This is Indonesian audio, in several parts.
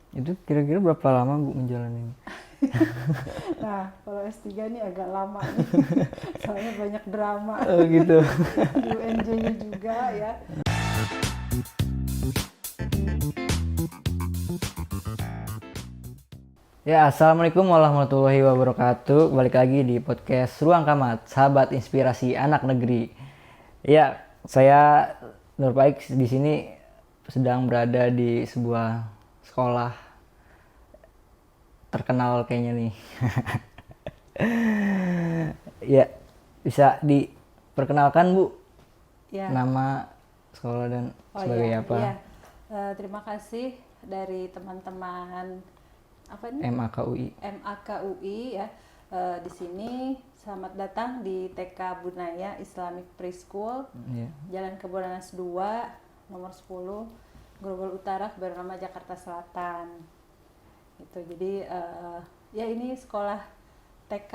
Itu kira-kira berapa lama Bu menjalani? Nah, kalau S3 ini agak lama nih, soalnya banyak drama Oh gitu. di UNJ-nya juga ya. Ya, Assalamualaikum warahmatullahi wabarakatuh. Balik lagi di podcast Ruang Kamat, sahabat inspirasi anak negeri. Ya, saya Nur Paik di sini sedang berada di sebuah sekolah terkenal kayaknya nih. Ya, bisa diperkenalkan Bu Ya, nama sekolah dan oh sebagai ya, apa? iya. Terima kasih dari teman-teman apa nih? MAKUI. MAKUI ya. Di sini selamat datang di TK Bunaya Islamic Preschool, Ya. Jalan Kebonanas 2, nomor 10, Grogol Utara, bernama Jakarta Selatan. Itu jadi ya ini sekolah TK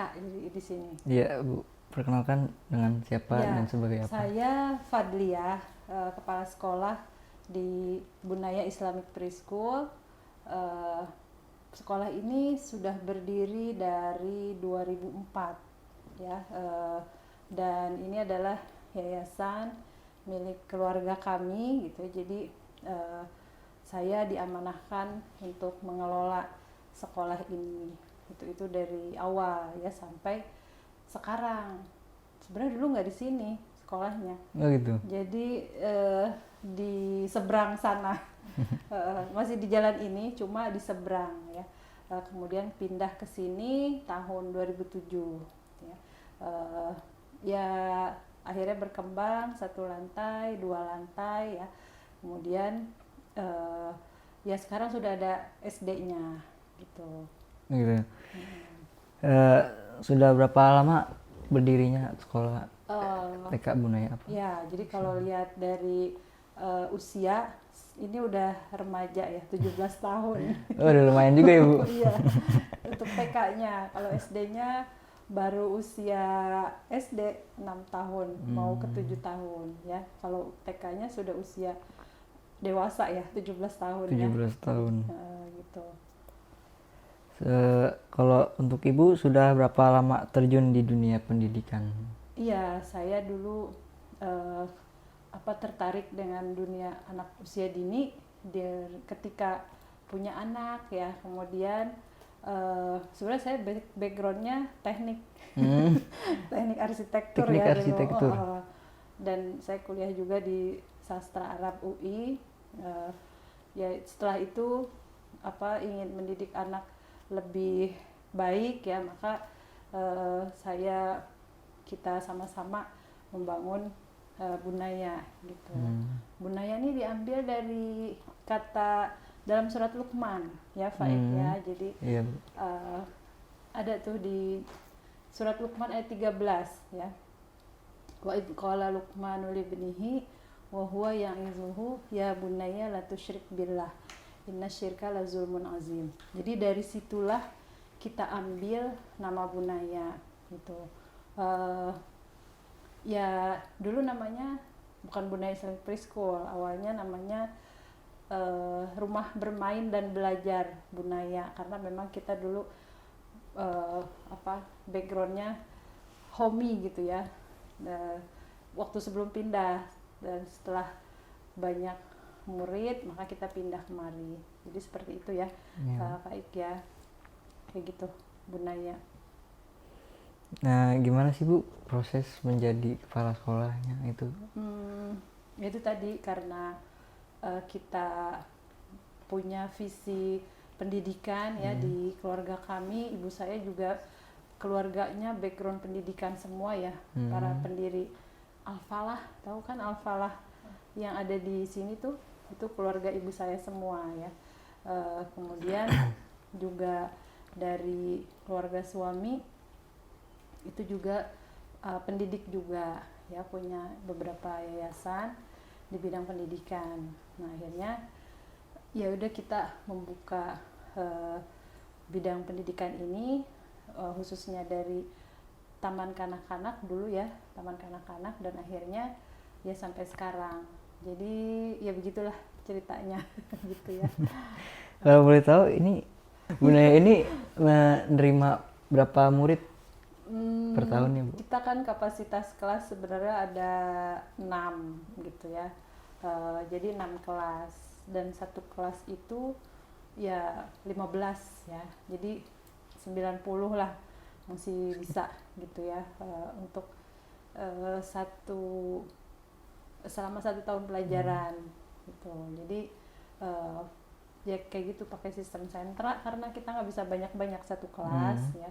di sini. Ya, Bu. Perkenalkan dengan siapa Ya, dan sebagai apa? saya Fadliah, kepala sekolah di Bunaya Islamic Preschool. Eh, Sekolah ini sudah berdiri dari 2004 ya, dan ini adalah yayasan milik keluarga kami gitu. Jadi saya diamanahkan untuk mengelola sekolah ini. Itu dari awal ya sampai sekarang. Sebenarnya dulu nggak di sini sekolahnya. Oh gitu. Jadi di seberang sana. Masih di jalan ini, cuma di seberang ya. Kemudian pindah ke sini tahun 2007 ya. Ya akhirnya berkembang 1 lantai, 2 lantai ya. Kemudian ya sekarang sudah ada SD-nya gitu. Gitu. Sudah berapa lama berdirinya sekolah TK Bunaya apa? Ya, jadi kalau lihat dari usia ini udah remaja ya, 17 tahun. Oh, udah lumayan juga ya Bu. Iya, untuk TK-nya. Kalau SD-nya baru usia SD 6 tahun, mau ke 7 tahun ya. Kalau TK-nya sudah usia dewasa ya, 17 tahun 17 ya. tahun. Gitu. Kalau untuk Ibu sudah berapa lama terjun di dunia pendidikan? Iya, saya dulu tertarik dengan dunia anak usia dini ketika punya anak ya. Kemudian sebenarnya saya backgroundnya teknik, teknik arsitektur Teknik ya arsitektur. dulu. Dan saya kuliah juga di sastra Arab UI. Ya setelah itu ingin mendidik anak lebih baik ya, maka kita sama-sama membangun Bunaya gitu. Bunaya ini diambil dari kata dalam surat Luqman ya Faik ya. Jadi Iya. ada tuh di surat Luqman ayat 13 ya. Wa idh qala Luqmanu libnihi wa huwa ya'izuhu ya bunayya la tusyrik billah innasyirka la zulmun azim. Jadi dari situlah kita ambil nama Bunaya gitu. Ya dulu namanya bukan Bunaya Islamic Preschool, awalnya namanya rumah bermain dan belajar Bunaya, karena memang kita dulu backgroundnya homey gitu ya. Waktu sebelum pindah dan setelah banyak murid maka kita pindah kemari, jadi seperti itu ya. Baik ya, kayak gitu Bunaya. Nah, gimana sih Bu proses menjadi kepala sekolahnya itu? Itu tadi karena kita punya visi pendidikan ya di keluarga kami. Ibu saya juga keluarganya background pendidikan semua ya, para pendiri Al-Falah, tahu kan Al-Falah yang ada di sini tuh, itu keluarga ibu saya semua ya. Kemudian juga dari keluarga suami itu juga pendidik juga ya, punya beberapa yayasan di bidang pendidikan. Nah akhirnya ya udah kita membuka bidang pendidikan ini, khususnya dari taman kanak-kanak dulu ya, taman kanak-kanak, dan akhirnya ya sampai sekarang. Jadi ya begitulah ceritanya gitu ya. Kalau boleh tahu ini Bunda ini menerima berapa murid per tahun ya Bu? Kita kan kapasitas kelas sebenarnya ada 6 gitu ya. Jadi 6 kelas dan satu kelas itu ya 15 ya. Jadi 90 lah masih bisa gitu ya untuk satu selama 1 tahun pelajaran gitu. Jadi ya kayak gitu pakai sistem sentra karena kita nggak bisa banyak-banyak satu kelas ya.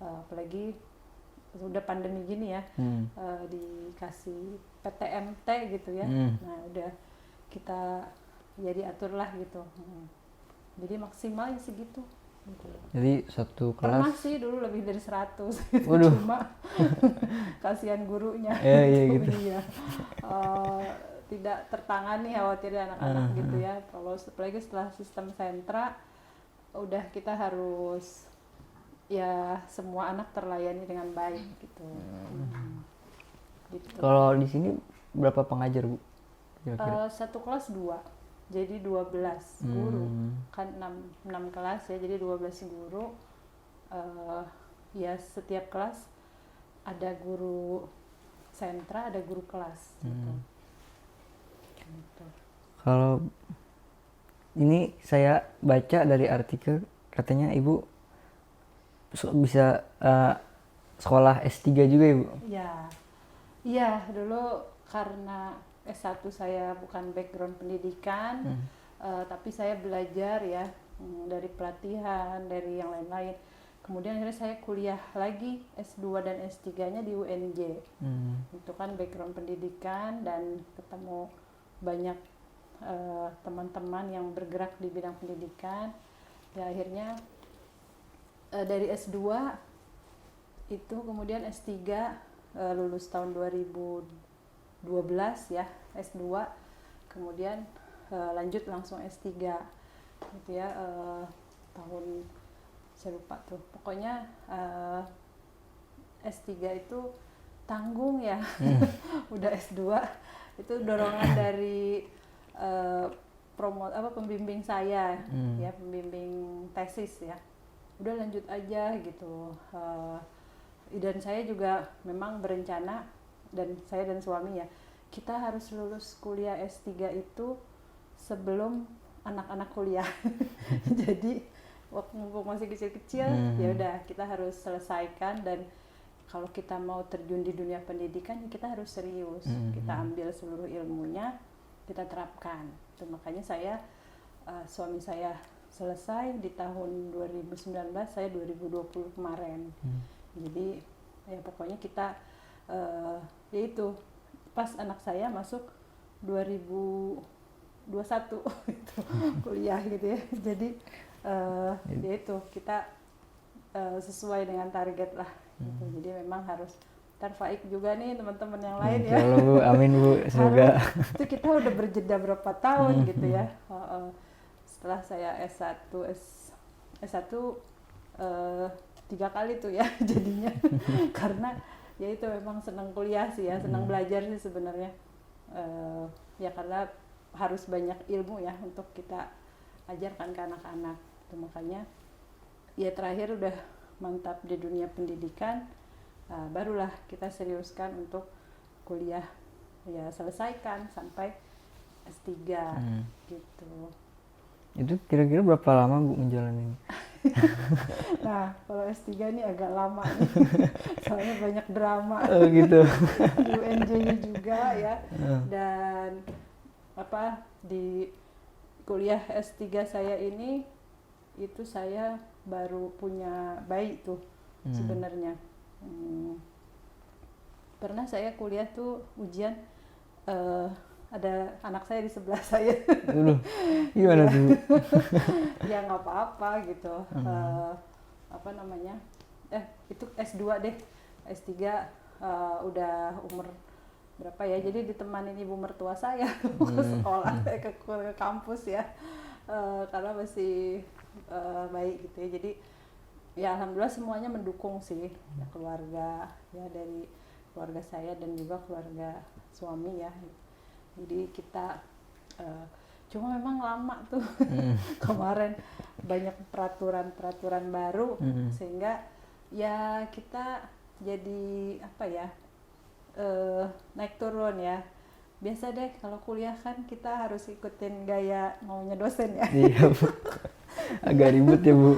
Apalagi udah pandemi gini ya, dikasih PTMT gitu ya. Nah udah kita jadi aturlah gitu. Jadi maksimal segitu gitu. Jadi satu Pernah kelas. sih dulu lebih dari 100 gitu. Waduh. Cuma kasihan gurunya Iya gitu. Iya. Tidak tertangani khawatirnya anak-anak gitu ya. Kalau apalagi setelah sistem sentra udah kita harus ya semua anak terlayani dengan baik gitu. Gitu. Kalau di sini berapa pengajar Bu? Kira-kira? Satu kelas 2 jadi 12 guru kan 6 kelas ya jadi 12 guru. Ya setiap kelas ada guru sentra ada guru kelas gitu. Gitu. Kalau ini saya baca dari artikel katanya Ibu bisa sekolah S3 juga ya Bu? Iya dulu karena S1 saya bukan background pendidikan, tapi saya belajar ya dari pelatihan, dari yang lain-lain. Kemudian akhirnya saya kuliah lagi S2 dan S3-nya di UNJ. Itu kan background pendidikan dan ketemu banyak teman-teman yang bergerak di bidang pendidikan. Ya akhirnya dari S2 itu kemudian S3 lulus tahun 2012 ya S2 kemudian lanjut langsung S3 gitu ya tahun saya lupa tuh pokoknya S3 itu tanggung ya udah S2 itu dorongan dari pembimbing saya ya pembimbing tesis ya udah lanjut aja gitu dan saya juga memang berencana dan saya dan suami ya kita harus lulus kuliah S3 itu sebelum anak-anak kuliah jadi waktu masih kecil-kecil ya udah kita harus selesaikan dan kalau kita mau terjun di dunia pendidikan kita harus serius kita ambil seluruh ilmunya kita terapkan itu makanya saya suami saya selesai di tahun 2019 saya 2020 kemarin jadi ya pokoknya kita yaitu pas anak saya masuk 2021 gitu, kuliah gitu ya jadi yaitu kita sesuai dengan target lah gitu. Jadi memang harus terfaik juga nih teman-teman yang lain ya Bu, amin Bu, semoga itu kita udah berjeda berapa tahun gitu ya setelah saya S1 3 kali tuh ya jadinya karena ya itu memang senang kuliah sih ya senang belajar sih sebenarnya ya karena harus banyak ilmu ya untuk kita ajarkan ke anak-anak itu makanya ya terakhir udah mantap di dunia pendidikan barulah kita seriuskan untuk kuliah ya selesaikan sampai S3 gitu. Itu kira-kira berapa lama Bu menjalani? Nah, kalau S3 ini agak lama nih. Soalnya banyak drama. Oh gitu. Di UNJ-nya juga ya. Dan di kuliah S3 saya ini itu saya baru punya bayi tuh sebenarnya. Pernah saya kuliah tuh ujian ada anak saya di sebelah saya. Gimana tuh? Ya nggak apa-apa gitu. Itu S2 deh. S3 udah umur berapa ya? Jadi ditemanin ibu mertua saya ke sekolah, ke kampus ya. Karena masih baik gitu ya. Jadi ya alhamdulillah semuanya mendukung sih keluarga ya dari keluarga saya dan juga keluarga suami ya. Jadi kita Cuma memang lama tuh. Kemarin banyak peraturan baru sehingga ya kita jadi apa ya, naik turun ya. Biasa deh kalau kuliah kan kita harus ikutin gaya maunya dosen ya. Iya Bu, agak ribet ya Bu.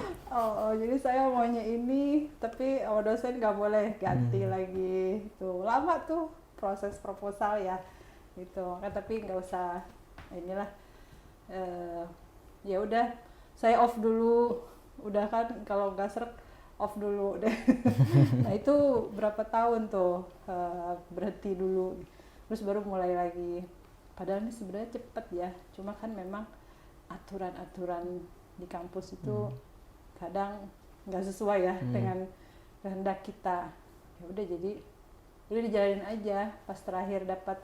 Jadi saya maunya ini, tapi sama dosen nggak boleh ganti lagi. Tuh lama tuh proses proposal ya, gitu. Kan tapi nggak usah inilah. Ya udah, saya off dulu. Udah kan kalau nggak seret off dulu deh. Nah itu berapa tahun tuh berhenti dulu, terus baru mulai lagi. Padahal ini sebenarnya cepet ya, cuma kan memang aturan-aturan di kampus itu kadang nggak sesuai ya dengan kehendak kita. Ya udah jadi dijalanin aja. Pas terakhir dapat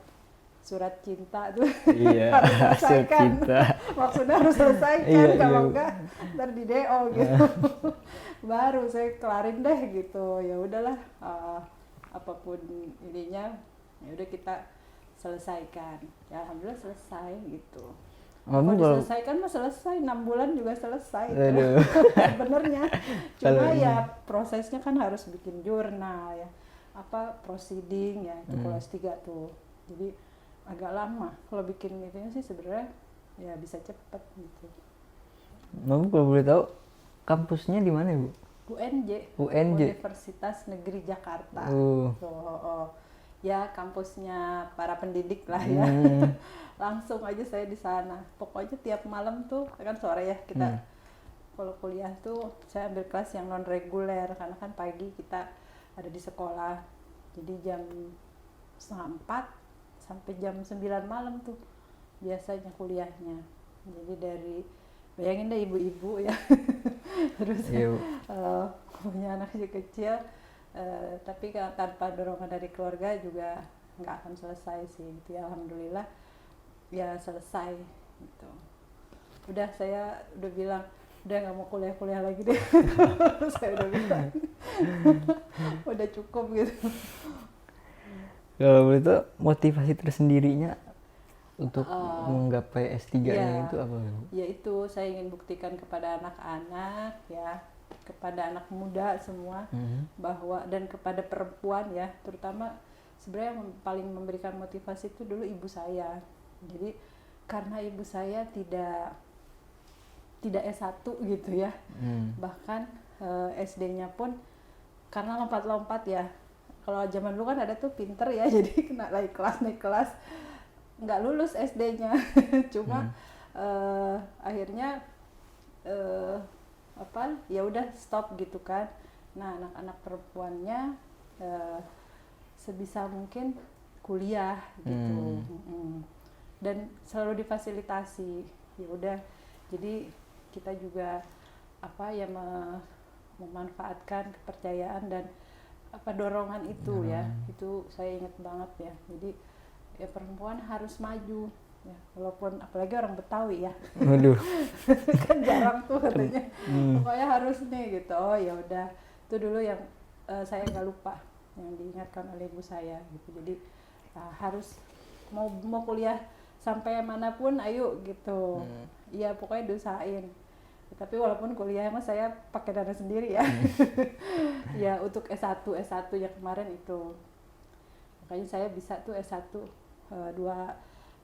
surat cinta tuh Iya, harus hasil selesaikan. cinta. Maksudnya harus selesaikan, Iya, kalau iya. enggak ntar di DO gitu. Baru saya kelarin deh gitu. Ya udahlah, apapun ininya ya udah kita selesaikan. Ya alhamdulillah selesai gitu. Sama Bu Kalau kalau diselesaikan mah selesai, 6 bulan juga selesai. Aduh. Sebenarnya. Kalau Cuma ini. ya prosesnya kan harus bikin jurnal ya. Apa proceeding ya, itu kalau S3 tuh. Jadi agak lama. Kalau bikin itunya sih sebenarnya ya bisa cepet gitu. Bu kalau boleh tahu kampusnya di mana Bu? UNJ, UNJ. Universitas Negeri Jakarta. Oh. Ya kampusnya para pendidik lah ya. Langsung aja saya di sana. Pokoknya tiap malam tuh kan sore ya kita kalau kuliah tuh saya ambil kelas yang non reguler karena kan pagi kita ada di sekolah. Jadi jam 3:30 sampai jam 9 malam tuh biasanya kuliahnya. Jadi dari bayangin deh ibu-ibu ya. Terus punya anak kecil. Tapi tanpa dorongan dari keluarga juga nggak akan selesai sih gitu ya. Alhamdulillah ya selesai gitu. Udah saya udah bilang udah nggak mau kuliah lagi deh. Saya udah bilang udah cukup gitu. Kalau boleh tahu motivasi tersendirinya untuk menggapai S3-nya itu apa Bu? Ya itu saya ingin buktikan kepada anak-anak ya, kepada anak muda semua bahwa dan kepada perempuan ya, terutama sebenarnya yang paling memberikan motivasi itu dulu ibu saya. Jadi karena ibu saya tidak S1 gitu ya. Bahkan SD-nya pun karena lompat-lompat ya. Kalau zaman dulu kan ada tuh pinter ya, jadi naik kelas nggak lulus SD-nya. Cuma akhirnya ya udah stop gitu kan. Nah anak-anak perempuannya sebisa mungkin kuliah gitu. Dan selalu difasilitasi. Ya udah jadi kita juga memanfaatkan kepercayaan dan dorongan itu ya. Itu saya ingat banget ya. Jadi ya perempuan harus maju ya, walaupun apalagi orang Betawi ya. Waduh. Kan jarang tuh katanya. Pokoknya harus nih gitu. Oh ya udah, itu dulu yang saya nggak lupa yang diingatkan oleh ibu saya gitu. Jadi harus mau kuliah sampai manapun ayo gitu. Ya pokoknya diusahain. Tapi walaupun kuliah mah saya pakai dana sendiri ya. Ya untuk S1 yang kemarin itu. Makanya saya bisa tuh S1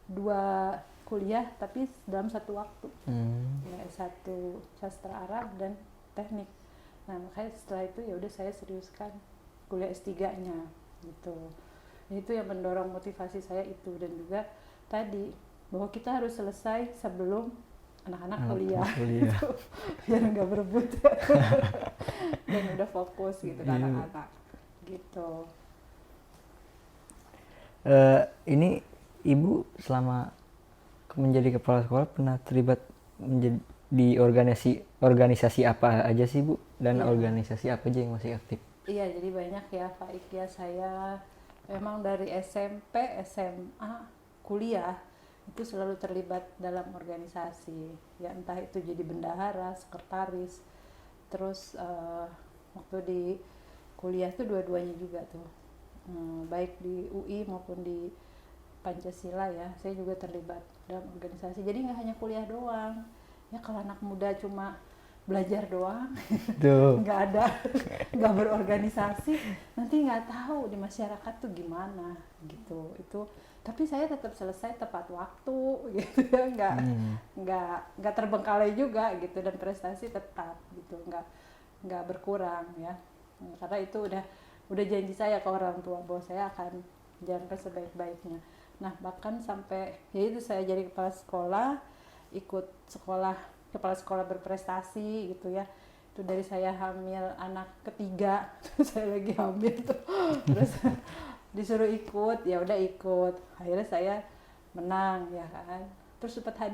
dua kuliah tapi dalam satu waktu. Ya, S1 sastra Arab dan teknik. Nah makanya setelah itu ya udah saya seriuskan kuliah S3-nya gitu. Itu yang mendorong motivasi saya itu, dan juga tadi bahwa kita harus selesai sebelum anak-anak kuliah. Gitu. Biar nggak berebut dan udah fokus gitu ke anak-anak gitu. Ini Ibu selama menjadi kepala sekolah pernah terlibat di organisasi apa aja sih Bu? Dan organisasi apa aja yang masih aktif? Iya, jadi banyak ya Pak Ikhya. Saya memang dari SMP, SMA, kuliah itu selalu terlibat dalam organisasi. Ya entah itu jadi bendahara, sekretaris. Terus waktu di kuliah tuh dua-duanya juga tuh. Baik di UI maupun di Pancasila ya, saya juga terlibat. dalam organisasi. Jadi nggak hanya kuliah doang ya, kalau anak muda cuma belajar doang Tuh. nggak berorganisasi, nanti nggak tahu di masyarakat tuh gimana gitu. Itu tapi saya tetap selesai tepat waktu gitu ya, nggak terbengkalai juga gitu, dan prestasi tetap gitu, nggak berkurang ya. Karena itu udah janji saya ke orang tua bahwa saya akan jalankan sebaik-baiknya. Nah, bahkan sampai ya itu saya jadi kepala sekolah, ikut sekolah, kepala sekolah berprestasi gitu ya. Itu dari saya hamil anak ketiga saya lagi hamil tuh terus disuruh ikut, ya udah ikut, akhirnya saya menang ya kan, terus dapat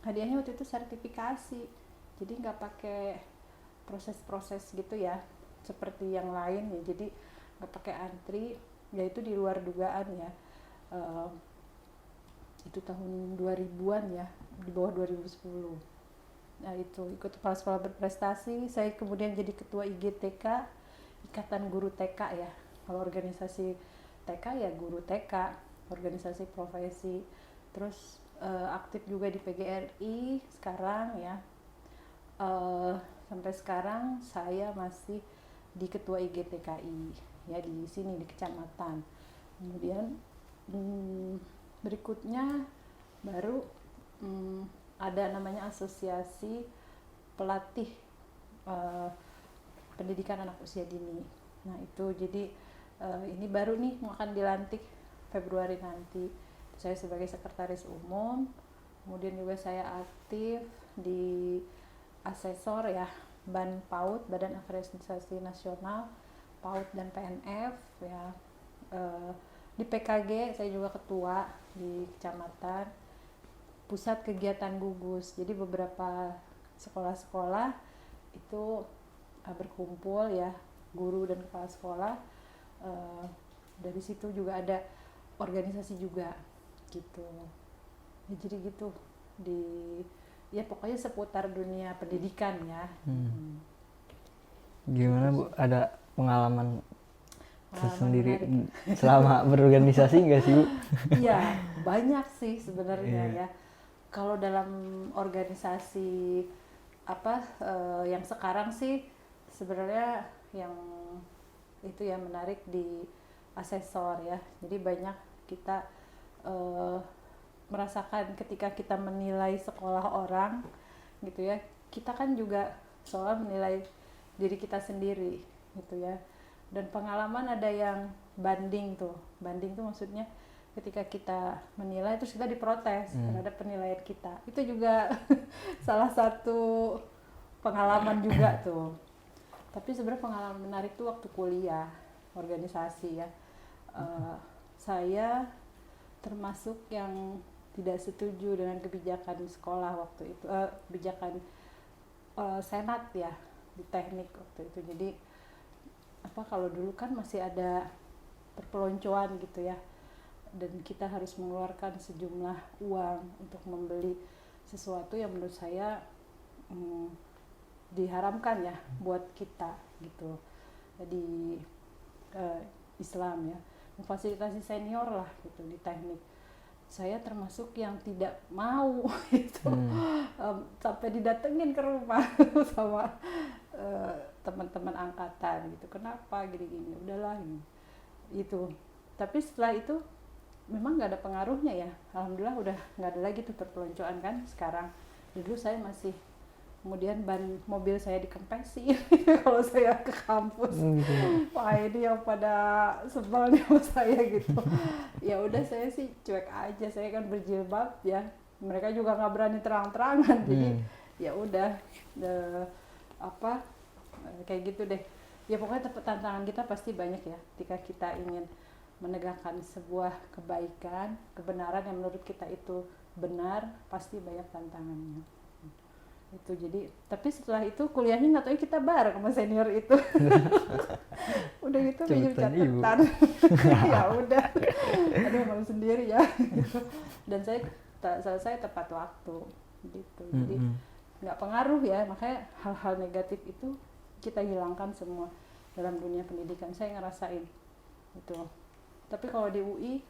hadiahnya waktu itu sertifikasi, jadi nggak pakai proses-proses gitu ya seperti yang lain ya, jadi nggak pakai antri ya, itu di luar dugaan ya. Itu tahun 2000-an ya, di bawah 2010. Nah itu ikut kepala sekolah berprestasi, saya kemudian jadi ketua IGTK, Ikatan Guru TK ya. Kalau organisasi TK ya guru TK, organisasi profesi. Terus aktif juga di PGRI sekarang ya. Sampai sekarang saya masih di ketua IGTKI ya, di sini di kecamatan. Kemudian berikutnya baru ada namanya asosiasi pelatih pendidikan anak usia dini. Nah itu jadi ini baru nih mau akan dilantik Februari nanti. Saya sebagai sekretaris umum, kemudian juga saya aktif di asesor ya, BAN PAUD, Badan Akreditasi Nasional PAUD dan PNF ya. Di PKG saya juga ketua di kecamatan, pusat kegiatan gugus. Jadi beberapa sekolah-sekolah itu berkumpul ya, guru dan kepala sekolah. Dari situ juga ada organisasi juga gitu ya, jadi gitu di ya pokoknya seputar dunia pendidikan ya. Gimana Bu, ada pengalaman sendiri menarik. selama berorganisasi nggak sih Bu? Iya banyak sih sebenarnya ya. Kalau dalam organisasi yang sekarang sih sebenarnya yang itu yang menarik di asesor ya. Jadi banyak kita merasakan ketika kita menilai sekolah orang gitu ya, kita kan juga seolah menilai diri kita sendiri gitu ya. Dan pengalaman ada yang banding tuh maksudnya ketika kita menilai terus kita diprotes terhadap penilaian kita, itu juga salah satu pengalaman juga tuh. Tapi sebenarnya pengalaman menarik tuh waktu kuliah organisasi ya. Saya termasuk yang tidak setuju dengan kebijakan sekolah waktu itu, kebijakan senat ya di teknik waktu itu. Jadi kalau dulu kan masih ada perpeloncoan gitu ya, dan kita harus mengeluarkan sejumlah uang untuk membeli sesuatu yang menurut saya diharamkan ya buat kita gitu. Jadi Islam ya, memfasilitasi senior lah gitu di teknik. Saya termasuk yang tidak mau gitu, sampai didatengin ke rumah sama teman-teman angkatan gitu. Kenapa gini-gini? Udahlah ini. Itu. Tapi setelah itu memang nggak ada pengaruhnya ya. Alhamdulillah udah nggak ada lagi tuh perpeloncoan kan sekarang. Dulu saya masih, kemudian ban mobil saya dikempesin kalau saya ke kampus. Wah ini yang pada sebel sama saya gitu. Ya udah saya sih cuek aja, saya kan berjilbab ya. Mereka juga nggak berani terang-terangan, jadi ya udah kayak gitu deh. Ya pokoknya tantangan kita pasti banyak ya ketika kita ingin menegakkan sebuah kebaikan, kebenaran yang menurut kita itu benar, pasti banyak tantangannya. Itu jadi, tapi setelah itu kuliahnya nggak tahu kita bareng sama senior itu. Udah gitu pinjam catatan. Ya udah, aduh malu sendiri ya. Dan saya selesai tepat waktu gitu. Jadi nggak pengaruh ya, makanya hal-hal negatif itu kita hilangkan semua dalam dunia pendidikan. Saya ngerasain itu. Tapi kalau di UI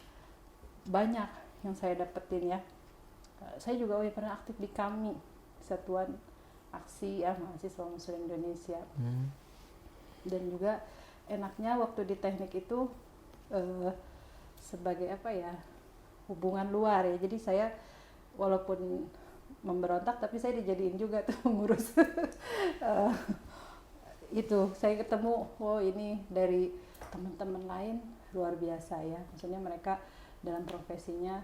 banyak yang saya dapetin ya, Saya juga pernah aktif di KAMI, Satuan Aksi ya Mahasiswa Muslim Indonesia. Dan juga enaknya waktu di teknik itu sebagai apa ya, hubungan luar ya. Jadi saya walaupun memberontak tapi saya dijadiin juga tuh ngurus itu. Saya ketemu, oh ini dari teman-teman lain luar biasa ya, maksudnya mereka dalam profesinya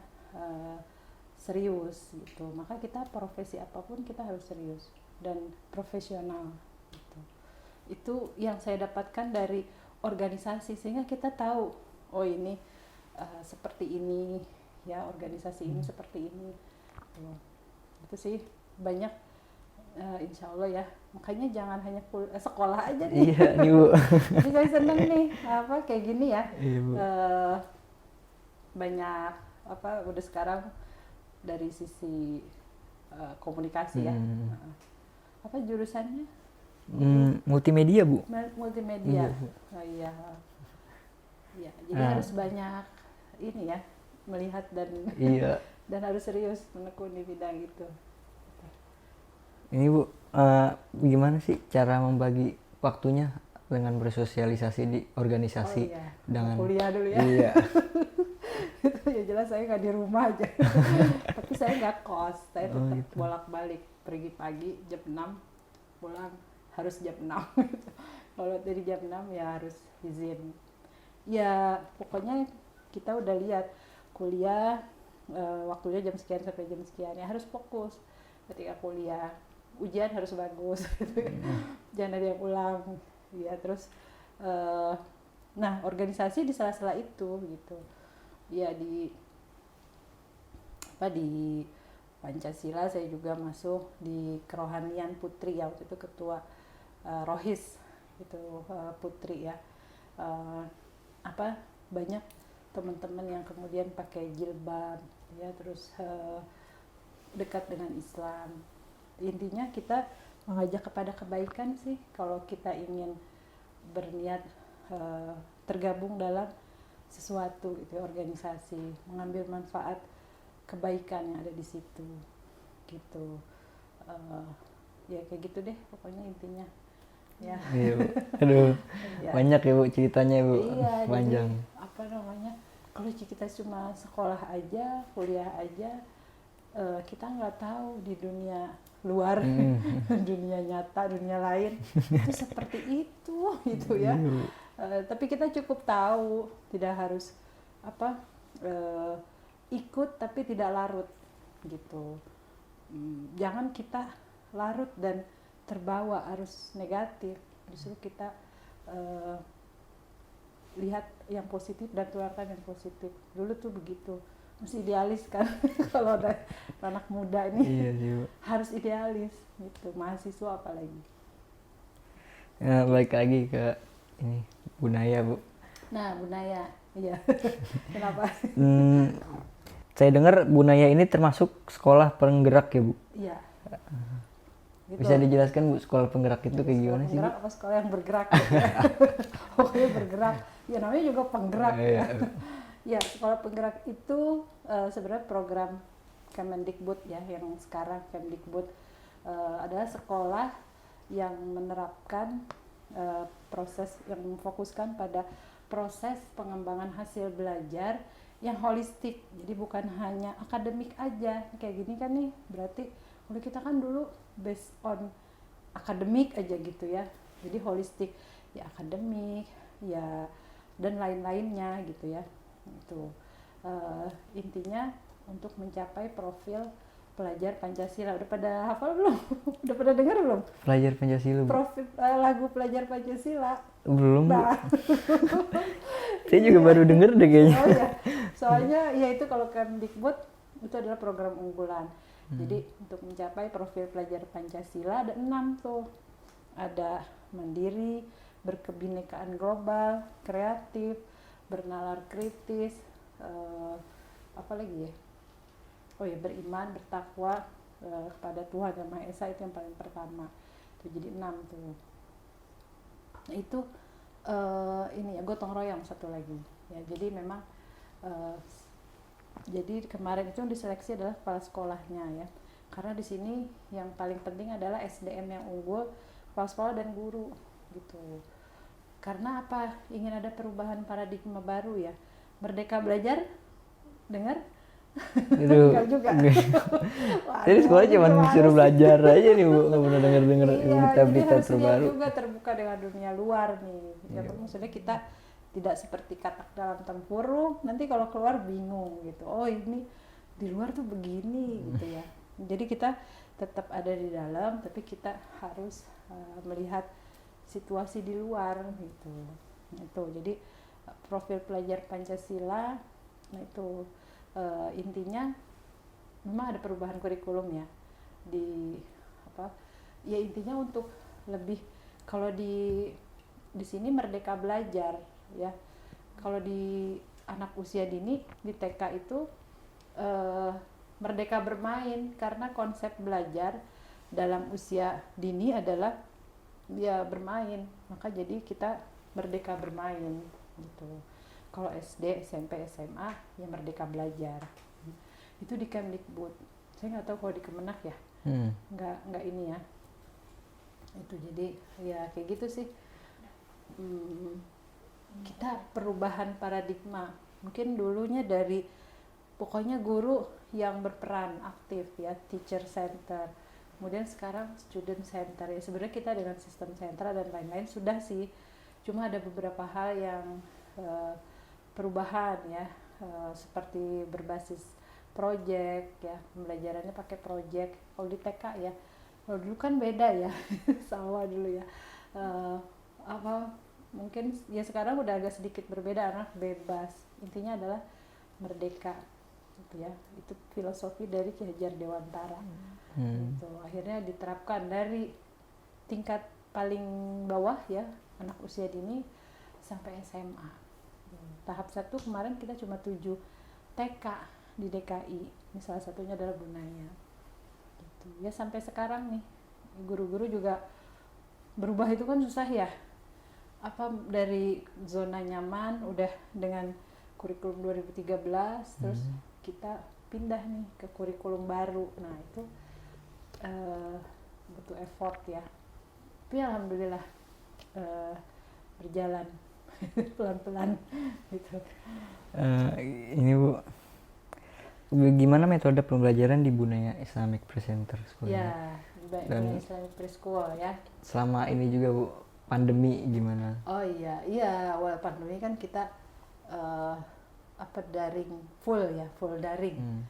serius gitu. Maka kita profesi apapun kita harus serius dan profesional gitu. Itu yang saya dapatkan dari organisasi, sehingga kita tahu oh ini seperti ini ya, organisasi ini seperti ini tuh. Itu sih banyak, insya Allah ya. Makanya jangan hanya sekolah aja nih. Iya nih Bu. Jadi saya seneng nih apa kayak gini ya. Iya, Bu. Banyak apa udah sekarang dari sisi komunikasi ya. Apa jurusannya? Multimedia Bu. Multimedia. Iya, Bu. Oh iya. Ya, jadi harus banyak ini ya, melihat dan Iya. dan harus serius menekuni bidang itu. Ini Bu, gimana sih cara membagi waktunya dengan bersosialisasi di organisasi Oh iya, dengan kuliah dulu ya. Iya. Itu ya jelas saya nggak di rumah aja. Tapi saya nggak kos, saya tetap gitu. bolak-balik, pergi pagi jam 6, pulang harus jam 6. Kalau dari jam 6 ya harus izin. Ya pokoknya kita udah lihat kuliah waktunya jam sekian sampai jam sekian ya, harus fokus ketika kuliah. Ujian harus bagus gitu. Jangan ada yang ulang ya. Terus nah organisasi di sela-sela itu gitu ya, di Pancasila saya juga masuk di Kerohanian Putri ya, waktu itu ketua Rohis itu Putri ya. Banyak teman-teman yang kemudian pakai jilbab ya, terus dekat dengan Islam. Intinya kita mengajak kepada kebaikan sih, kalau kita ingin berniat tergabung dalam sesuatu gitu, organisasi, mengambil manfaat kebaikan yang ada di situ gitu. Ya kayak gitu deh pokoknya intinya ya. Iya Bu. Aduh, Ya. banyak ya Bu ceritanya Bu. Iya, Panjang. jadi kalau kita cuma sekolah aja, kuliah aja, kita nggak tahu di dunia luar, dunia nyata, dunia lain itu seperti itu gitu ya. Tapi kita cukup tahu, tidak harus ikut tapi tidak larut gitu. Jangan kita larut dan terbawa arus negatif, justru kita lihat yang positif dan tularkan yang positif. Dulu tuh begitu, mesti idealis kan. Kalau ada anak muda ini Iya sih Bu. harus idealis gitu, mahasiswa apalagi. Nah, balik lagi ke ini Bunaya Bu. Nah Bunaya, iya. Kenapa? Saya dengar Bunaya ini termasuk sekolah penggerak ya Bu. Iya. Gitu. Bisa dijelaskan Bu, sekolah penggerak itu kayak gimana sih Bu? Penggerak apa sekolah yang bergerak? Gitu ya. Pokoknya bergerak. Ya namanya juga penggerak. Iya. Ya sekolah penggerak itu sebenarnya program Kemendikbud ya, yang sekarang Kemdikbud adalah sekolah yang menerapkan proses yang memfokuskan pada proses pengembangan hasil belajar yang holistik. Jadi bukan hanya akademik aja. Kayak gini kan nih, berarti kalau kita kan dulu based on akademik aja gitu ya. Jadi holistik ya, akademik ya, dan lain-lainnya gitu ya. Itu intinya untuk mencapai profil pelajar Pancasila. Udah pada hafal belum? Udah pada dengar belum? Pelajar Pancasila Bu. Profil lagu pelajar Pancasila. Belum Bu. Nah. Saya juga baru denger deh kayaknya. Oh ya, soalnya ya itu kalau Kemdikbud itu adalah program unggulan. Jadi untuk mencapai profil pelajar Pancasila ada 6 tuh. Ada mandiri, berkebinekaan global, kreatif, bernalar kritis, apa lagi ya? Oh ya, beriman, bertakwa kepada Tuhan Yang Maha Esa, itu yang paling pertama. Itu jadi 6 tuh. Nah itu ini ya, gotong royong satu lagi. Ya, jadi memang Jadi kemarin itu yang diseleksi adalah kepala sekolahnya ya. Karena di sini yang paling penting adalah SDM yang unggul, kepala sekolah dan guru gitu. Karena apa? Ingin ada perubahan paradigma baru ya. Merdeka belajar, dengar? Itu Enggak juga. jadi sekolah cuma ini disuruh harus. belajar aja nih Bu, nggak pernah denger Iya, jadi berita-berita harus lihat terbaru. juga terbuka dengan dunia luar nih. Ya, Iya. maksudnya kita tidak seperti katak dalam tempurung, nanti kalau keluar bingung gitu. Oh, ini di luar tuh begini gitu ya. Jadi kita tetap ada di dalam, tapi kita harus melihat situasi di luar gitu. Itu. Jadi profil pelajar Pancasila, nah itu intinya memang ada perubahan kurikulum ya di apa ya, intinya untuk lebih, kalau di sini merdeka belajar ya, kalau di anak usia dini di TK itu merdeka bermain, karena konsep belajar dalam usia dini adalah ya bermain, maka jadi kita merdeka bermain gitu. Kalau SD, SMP, SMA ya merdeka belajar. Itu di Kemdikbud. Saya nggak tahu kalau di Kemenak ya. Nggak ini ya. Itu jadi ya kayak gitu sih. Kita perubahan paradigma. Mungkin dulunya dari pokoknya guru yang berperan aktif ya, teacher center. Kemudian sekarang student center ya. Sebenarnya kita dengan sistem sentra dan lain-lain sudah sih. Cuma ada beberapa hal yang perubahan ya, seperti berbasis project ya, pembelajarannya pakai project. Kalau di TK ya, kalau dulu kan beda ya, sama dulu ya. Mungkin ya sekarang udah agak sedikit berbeda, anak bebas. Intinya adalah merdeka gitu ya. Itu filosofi dari Ki Hajar Dewantara. Gitu. Akhirnya diterapkan dari tingkat paling bawah ya, anak usia dini sampai SMA. Tahap 1 kemarin kita cuma 7 TK di DKI. Ini salah satunya adalah Bunaya. Gitu. Ya sampai sekarang nih guru-guru juga berubah, itu kan susah ya. Apa dari zona nyaman udah dengan kurikulum 2013 terus kita pindah nih ke kurikulum baru. Nah, itu butuh effort ya. Tapi alhamdulillah berjalan pelan-pelan gitu. Ini Bu, gimana metode pembelajaran di Bunaya Islamic Presenter School Ya, dan Islamic Preschool ya. selama ini juga Bu, pandemi gimana? Oh iya, awal pandemi kan kita daring full daring.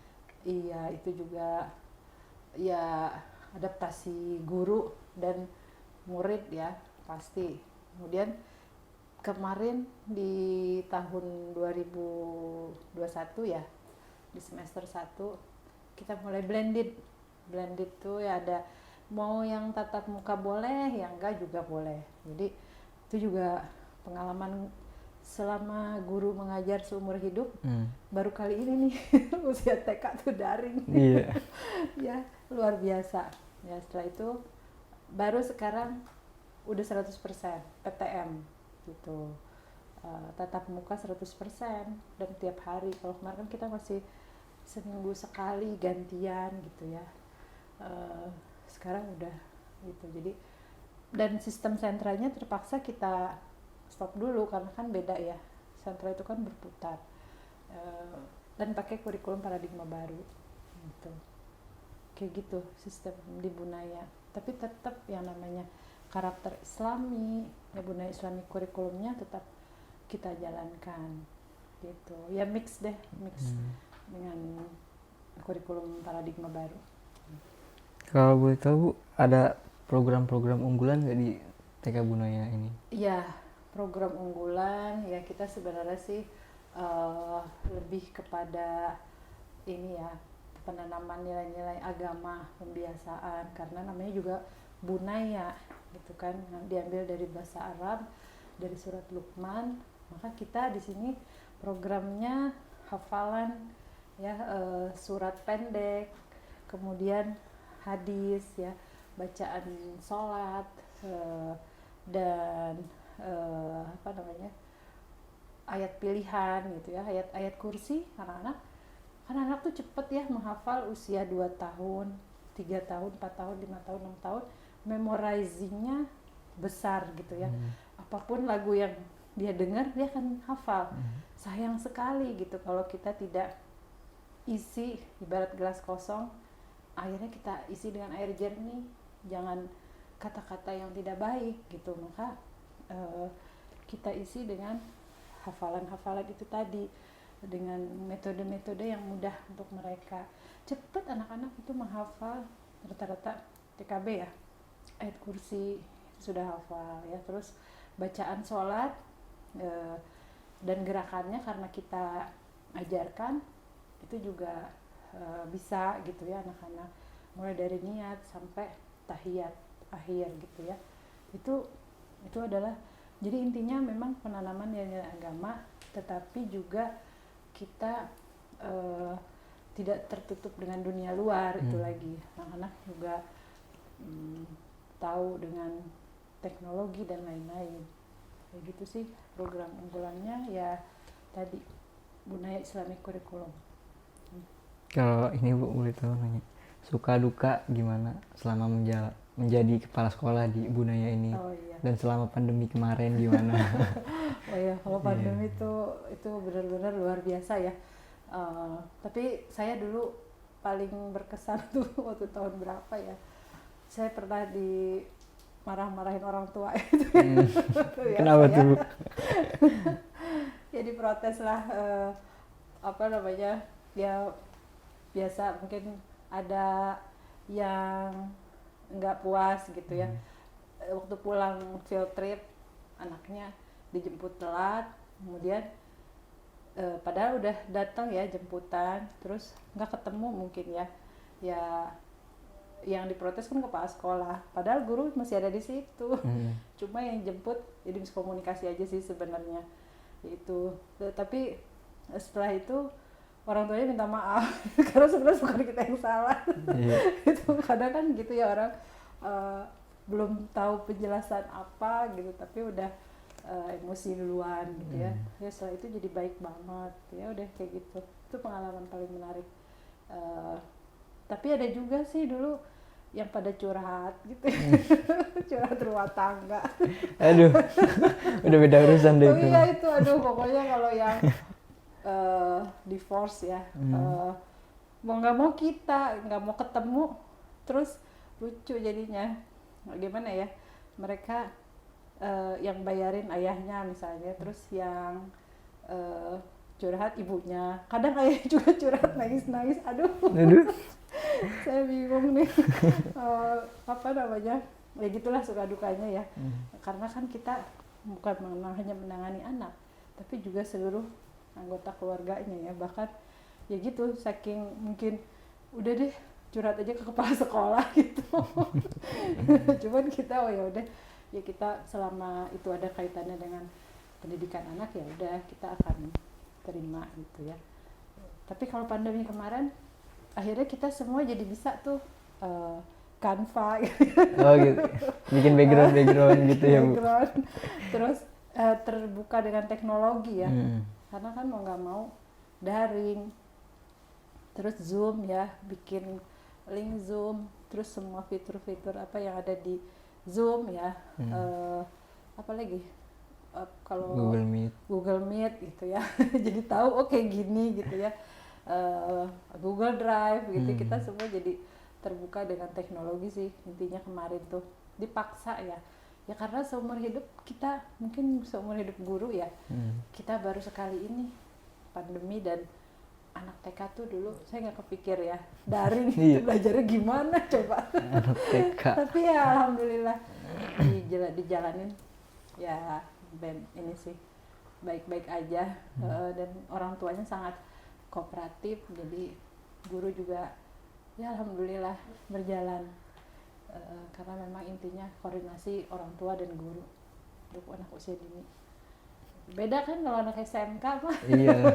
Iya, itu juga ya adaptasi guru dan murid ya pasti. Kemudian kemarin di tahun 2021 ya, di semester 1 kita mulai blended tuh ya, ada mau yang tatap muka boleh, yang enggak juga boleh. Jadi itu juga pengalaman selama guru mengajar seumur hidup, baru kali ini nih usia TK tuh daring. Iya. Ya luar biasa ya. Setelah itu baru sekarang udah 100% PTM gitu, tatap muka 100% dan tiap hari. Kalau kemarin kan kita masih seminggu sekali gantian gitu ya, sekarang udah gitu. Jadi dan sistem sentranya terpaksa kita stop dulu karena kan beda ya, sentra itu kan berputar, dan pakai kurikulum paradigma baru gitu. Kayak gitu sistem di Bunaya, tapi tetap yang namanya karakter Islami ya, Bunaya Islami kurikulumnya tetap kita jalankan gitu ya, mix dengan kurikulum paradigma baru. Kalau boleh tahu Bu, ada program-program unggulan nggak di TK Bunaya ini? Iya, program unggulan ya, kita sebenarnya sih lebih kepada ini ya, penanaman nilai-nilai agama, pembiasaan, karena namanya juga Bunaya gitu kan, diambil dari bahasa Arab, dari surat Luqman. Maka kita di sini programnya hafalan ya, surat pendek, kemudian hadis ya, bacaan sholat, dan ayat pilihan gitu ya, ayat kursi anak-anak Karena anak tuh cepet ya menghafal usia 2 tahun, 3 tahun, 4 tahun, 5 tahun, 6 tahun, memorizingnya besar gitu ya. Apapun lagu yang dia dengar dia akan hafal. Sayang sekali gitu kalau kita tidak isi, ibarat gelas kosong, akhirnya kita isi dengan air jernih, jangan kata-kata yang tidak baik gitu. Maka kita isi dengan hafalan-hafalan itu tadi, dengan metode-metode yang mudah untuk mereka. Cepet anak-anak itu menghafal, rata-rata TKB ya, ayat kursi sudah hafal ya. Terus bacaan sholat dan gerakannya karena kita ajarkan itu juga bisa gitu ya anak-anak, mulai dari niat sampai tahiyat akhir gitu ya. Itu adalah, jadi intinya memang penanaman nilai agama, tetapi juga kita tidak tertutup dengan dunia luar. Itu lagi anak-anak juga tahu dengan teknologi dan lain-lain. Kayak gitu sih program unggulannya ya tadi, Bunaya Islamic Curriculum. Kalau ini Bu, boleh tahu nanya, suka duka gimana selama menjadi kepala sekolah di Bunaya ini? Oh iya. Dan selama pandemi kemarin gimana? Oh iya, kalau pandemi itu benar-benar luar biasa ya. Tapi saya dulu paling berkesan tuh waktu tahun berapa ya? Saya pernah marah-marahin orang tua itu. Kenapa tuh Bu? Ya diprotes lah, apa namanya, ya biasa mungkin ada yang nggak puas gitu ya. Waktu pulang field trip anaknya dijemput telat, kemudian padahal udah datang ya jemputan, terus nggak ketemu mungkin ya yang diprotes kan kepala sekolah, padahal guru masih ada di situ. Cuma yang jemput jadi miskomunikasi aja sih sebenarnya itu. Tapi setelah itu orang tuanya minta maaf karena sebenarnya bukan kita yang salah. Itu kadang kan gitu ya, orang belum tahu penjelasan apa gitu tapi udah emosi duluan gitu ya. Ya setelah itu jadi baik banget ya, udah kayak gitu. Itu pengalaman paling menarik. Tapi ada juga sih dulu yang pada curhat gitu. Curhat rumah tangga. Aduh, udah beda urusan deh itu. Iya itu, aduh pokoknya kalau yang divorce ya, mau nggak mau kita nggak mau ketemu, terus lucu jadinya. Gimana ya, mereka yang bayarin ayahnya misalnya, terus yang curhat ibunya, kadang ayahnya juga curhat nangis-nangis. Aduh. Saya bingung nih. Apa namanya, ya gitulah suka dukanya ya. Karena kan kita bukan hanya menangani anak, tapi juga seluruh anggota keluarganya ya. Bahkan ya gitu, saking mungkin udah deh curhat aja ke kepala sekolah gitu. Cuman kita ya udah ya, kita selama itu ada kaitannya dengan pendidikan anak ya udah kita akan terima gitu ya. Tapi kalau pandemi kemarin akhirnya kita semua jadi bisa tuh Canva gitu. Oh gitu, bikin background gitu ya Bu. Terus terbuka dengan teknologi ya. Karena kan mau nggak mau daring, terus Zoom ya, bikin link Zoom, terus semua fitur-fitur apa yang ada di Zoom ya. Apa lagi, kalau Google Meet gitu ya. Jadi tahu oke, gini gitu ya. Google Drive gitu, kita semua jadi terbuka dengan teknologi sih intinya. Kemarin tuh dipaksa ya karena seumur hidup kita, mungkin seumur hidup guru ya, kita baru sekali ini pandemi. Dan anak TK tuh dulu saya nggak kepikir ya daring. Belajarnya gimana coba. Anak TK. Tapi ya alhamdulillah dijalanin ya, ini sih baik-baik aja. Dan orang tuanya sangat kooperatif, jadi guru juga ya alhamdulillah berjalan. Karena memang intinya koordinasi orang tua dan guru untuk anak usia dini. Beda kan kalau anak SMK mah. Iya.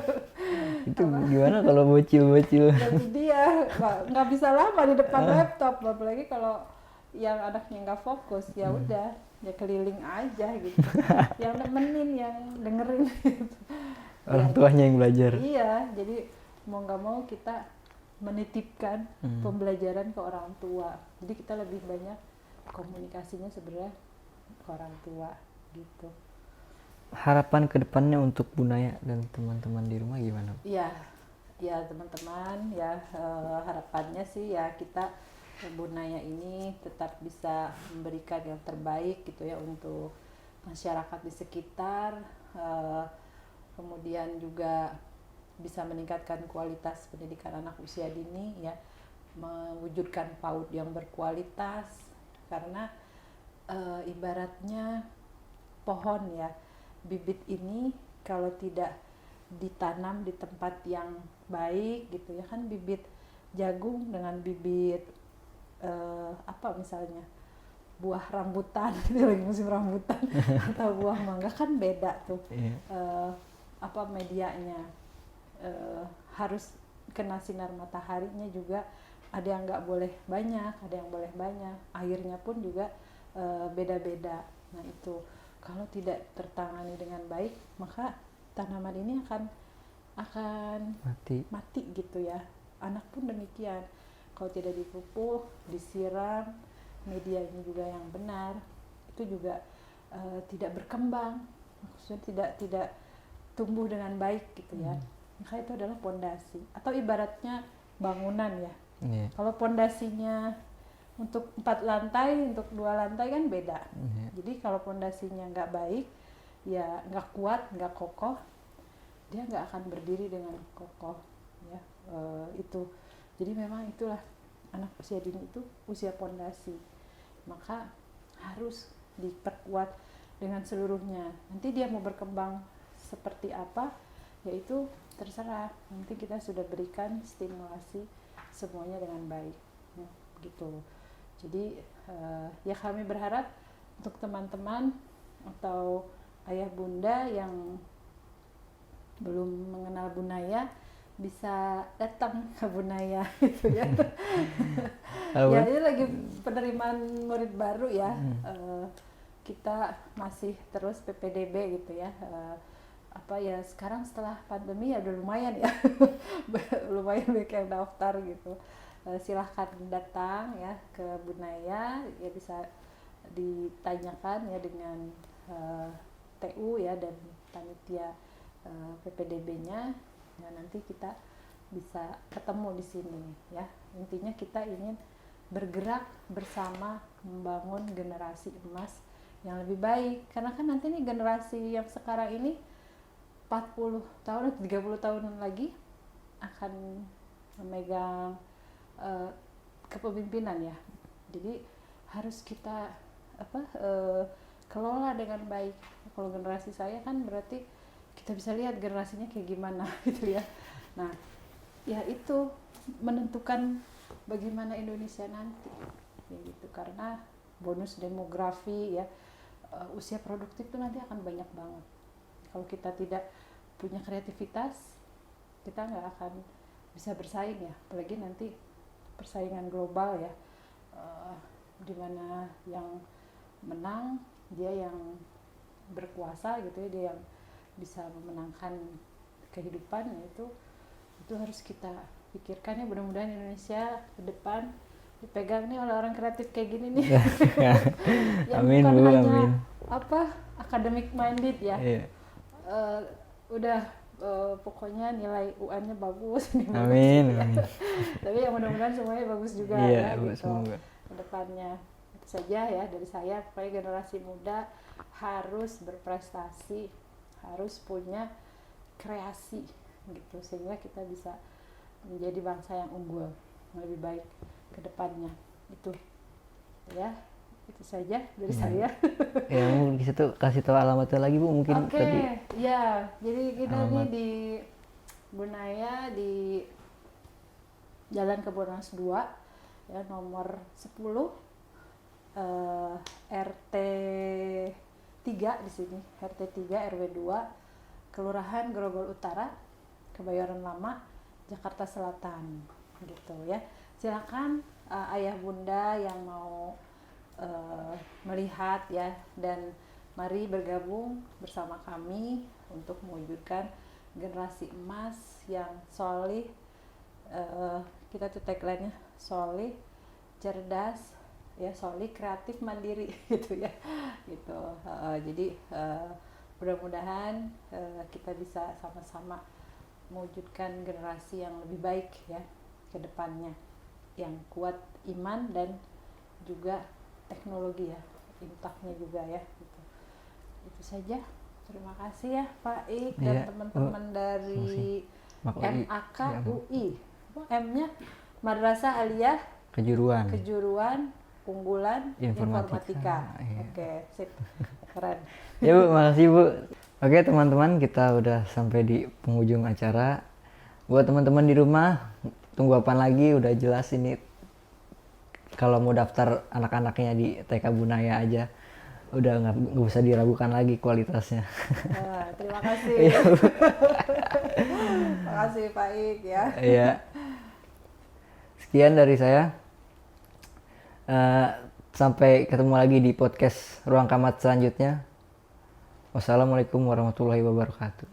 Itu gimana kalau bocil-bocil? Jadi dia nggak bisa lama di depan laptop, apalagi kalau yang anaknya nggak fokus ya udah ya keliling aja gitu. Yang nemenin, yang dengerin gitu. Orang tuanya yang belajar. Iya, jadi mau nggak mau kita menitipkan pembelajaran ke orang tua. Jadi kita lebih banyak komunikasinya sebenarnya ke orang tua gitu. Harapan kedepannya untuk Bu Naya dan teman-teman di rumah gimana? Iya, ya teman-teman ya, harapannya sih ya kita Bu Naya ini tetap bisa memberikan yang terbaik gitu ya untuk masyarakat di sekitar, kemudian juga bisa meningkatkan kualitas pendidikan anak usia dini ya, mewujudkan PAUD yang berkualitas, karena ibaratnya pohon ya, bibit ini kalau tidak ditanam di tempat yang baik gitu ya, kan bibit jagung dengan bibit apa misalnya buah rambutan gitu, lagi musim rambutan atau buah mangga kan beda tuh. Apa medianya, harus kena sinar mataharinya juga, ada yang nggak boleh banyak, ada yang boleh banyak, airnya pun juga beda-beda. Nah itu kalau tidak tertangani dengan baik maka tanaman ini akan mati gitu ya. Anak pun demikian, kalau tidak dipupuk, disiram, medianya juga yang benar, itu juga tidak berkembang, maksudnya tidak tumbuh dengan baik gitu ya. Maka itu adalah pondasi, atau ibaratnya bangunan ya. Kalau pondasinya untuk 4 lantai, untuk 2 lantai kan beda. Jadi kalau pondasinya nggak baik, ya nggak kuat, nggak kokoh, dia nggak akan berdiri dengan kokoh ya. Itu jadi memang itulah anak usia dini itu usia pondasi, maka harus diperkuat dengan seluruhnya. Nanti dia mau berkembang seperti apa, yaitu terserah, nanti kita sudah berikan stimulasi semuanya dengan baik ya, gitu. Jadi ya kami berharap untuk teman-teman atau ayah bunda yang belum mengenal Bu Naya bisa datang ke Bu Naya gitu ya. Ya ini lagi penerimaan murid baru ya. Kita masih terus PPDB gitu ya. Apa ya, sekarang setelah pandemi ya udah lumayan ya. Lumayan banyak yang daftar gitu. Silahkan datang ya ke Bu Naya, ya bisa ditanyakan ya dengan TU ya dan panitia PPDB-nya. Nah, nanti kita bisa ketemu di sini ya. Intinya kita ingin bergerak bersama membangun generasi emas yang lebih baik, karena kan nanti nih generasi yang sekarang ini 40 tahun atau 30 tahun lagi akan memegang kepemimpinan ya. Jadi harus kita kelola dengan baik. Kalau generasi saya kan berarti kita bisa lihat generasinya kayak gimana gitu ya. Nah, ya itu menentukan bagaimana Indonesia nanti ya gitu, karena bonus demografi ya, usia produktif itu nanti akan banyak banget. Kalau kita tidak punya kreativitas, kita nggak akan bisa bersaing ya, apalagi nanti persaingan global ya, dimana yang menang dia yang berkuasa gitu ya, dia yang bisa memenangkan kehidupan. Itu harus kita pikirkan ya. Mudah-mudahan Indonesia ke depan dipegang nih oleh orang kreatif kayak gini nih. Yang amin, bukan Bu, hanya amin. academic minded ya. Udah pokoknya nilai UN-nya bagus, ini bagus amin, gitu ya. amin. Tapi ya mudah-mudahan semuanya bagus juga Iya, ya Bu, gitu semoga. ke depannya. Itu saja ya dari saya, supaya generasi muda harus berprestasi, harus punya kreasi gitu, sehingga kita bisa menjadi bangsa yang unggul, yang lebih baik ke depannya. Itu ya, itu saja dari saya. Ya, mungkin di situ kasih tahu alamatnya lagi, Bu, mungkin tadi. Ya, jadi kita Alamat. nih di Bu Naya di Jalan Kebonanas 2 ya, nomor 10, RT 3 di sini, RT 3 RW 2, Kelurahan Grogol Utara, Kebayoran Lama, Jakarta Selatan gitu ya. Silakan ayah bunda yang mau melihat ya, dan mari bergabung bersama kami untuk mewujudkan generasi emas yang solih. Kita tuh tagline-nya solih, cerdas, ya solih, kreatif, mandiri gitu ya. Gitu. Jadi mudah-mudahan kita bisa sama-sama mewujudkan generasi yang lebih baik ya ke depannya, yang kuat iman dan juga teknologi ya, impaknya juga ya gitu. Itu saja. Terima kasih ya Pak Ik dan Iya. teman-teman dari Makasih. MAK Ya, UI. M-nya Madrasah Aliyah kejuruan Unggulan Informatika. Iya. Oke, sip. Keren. Ya Bu, makasih Bu. Oke teman-teman, kita udah sampai di penghujung acara. Buat teman-teman di rumah, tunggu apa lagi? Udah jelas ini kalau mau daftar anak-anaknya di TK Bunaya aja, udah nggak usah diragukan lagi kualitasnya. Terima kasih. Iya, Bu. Terima kasih Pak Ik ya. Iya. Sekian dari saya. Sampai ketemu lagi di podcast Ruang Kamat selanjutnya. Wassalamualaikum warahmatullahi wabarakatuh.